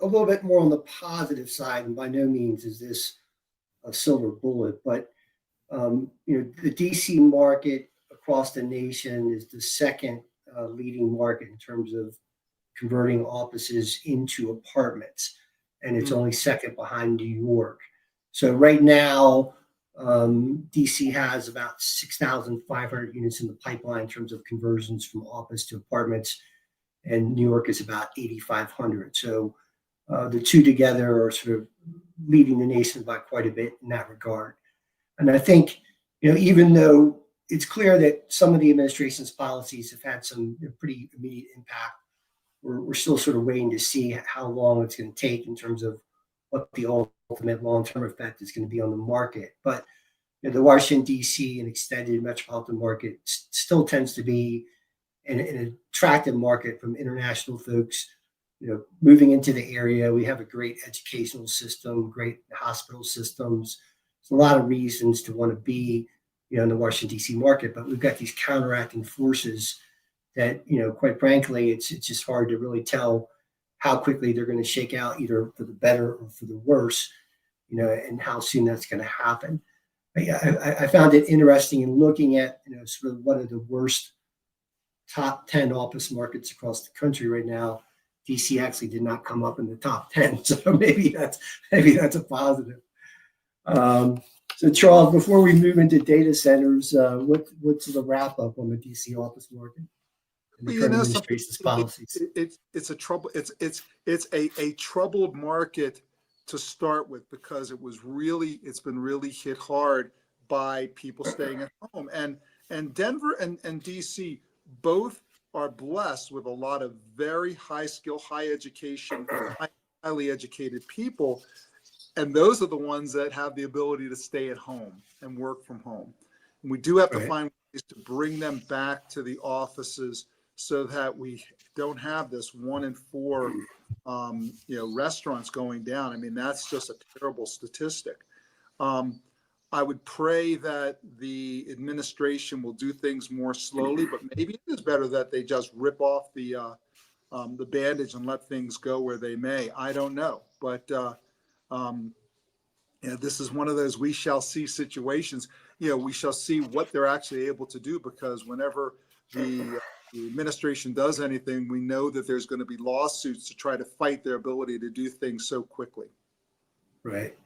a little bit more on the positive side, and by no means is this a silver bullet, but the DC market across the nation is the second leading market in terms of converting offices into apartments, and it's only second behind New York. So right now, DC has about 6,500 units in the pipeline in terms of conversions from office to apartments, and New York is about 8,500. So the two together are sort of leading the nation by quite a bit in that regard. And I think, even though it's clear that some of the administration's policies have had some pretty immediate impact, we're still sort of waiting to see how long it's going to take in terms of what the ultimate long-term effect is going to be on the market. But the Washington, D.C. and extended metropolitan market still tends to be an attractive market from international folks moving into the area. We have a great educational system, great hospital systems. There's a lot of reasons to want to be in the Washington, D.C. market, but we've got these counteracting forces that, quite frankly, it's just hard to really tell how quickly they're going to shake out, either for the better or for the worse, and how soon that's going to happen. I found it interesting in looking at, sort of what are the worst top 10 office markets across the country right now. DC actually did not come up in the top 10, so maybe that's a positive. So Charles, before we move into data centers, what's the wrap up on the DC office market and the current administration's policies? It's a trouble. It's a troubled market to start with, because it's been really hit hard by people staying at home, and Denver and DC both are blessed with a lot of very high skill, high education, highly educated people. And those are the ones that have the ability to stay at home and work from home. And we do have to find ways to bring them back to the offices so that we don't have this 1 in 4, restaurants going down. I mean, that's just a terrible statistic. I would pray that the administration will do things more slowly, but maybe it is better that they just rip off the bandage and let things go where they may. I don't know, but this is one of those we shall see situations. We shall see what they're actually able to do, because whenever the administration does anything, we know that there's going to be lawsuits to try to fight their ability to do things so quickly. Right.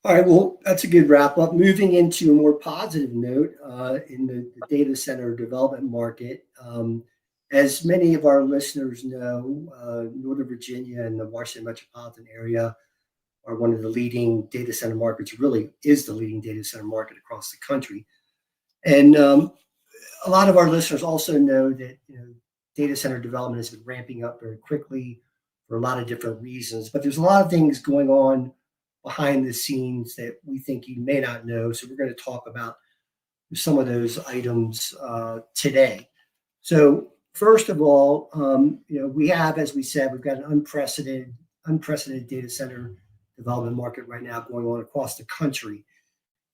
All right, well, that's a good wrap up. Moving into a more positive note in the data center development market. As many of our listeners know, Northern Virginia and the Washington metropolitan area are one of the leading data center markets, really is the leading data center market across the country. And a lot of our listeners also know that data center development has been ramping up very quickly for a lot of different reasons. But there's a lot of things going on behind the scenes that we think you may not know. So we're going to talk about some of those items today. So first of all, we have, as we said, we've got an unprecedented data center development market right now going on across the country.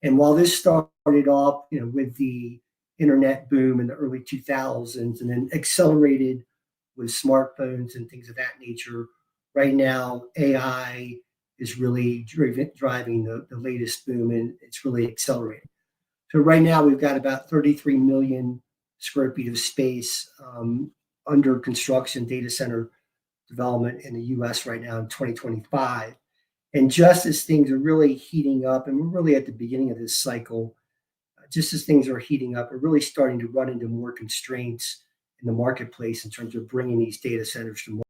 And while this started off, with the internet boom in the early 2000s and then accelerated with smartphones and things of that nature, right now AI is really driving the latest boom, and it's really accelerating. So right now we've got about 33 million square feet of space under construction data center development in the U.S. right now in 2025. And just as things are really heating up, and we're really at the beginning of this cycle, just as things are heating up, we're really starting to run into more constraints in the marketplace in terms of bringing these data centers to market.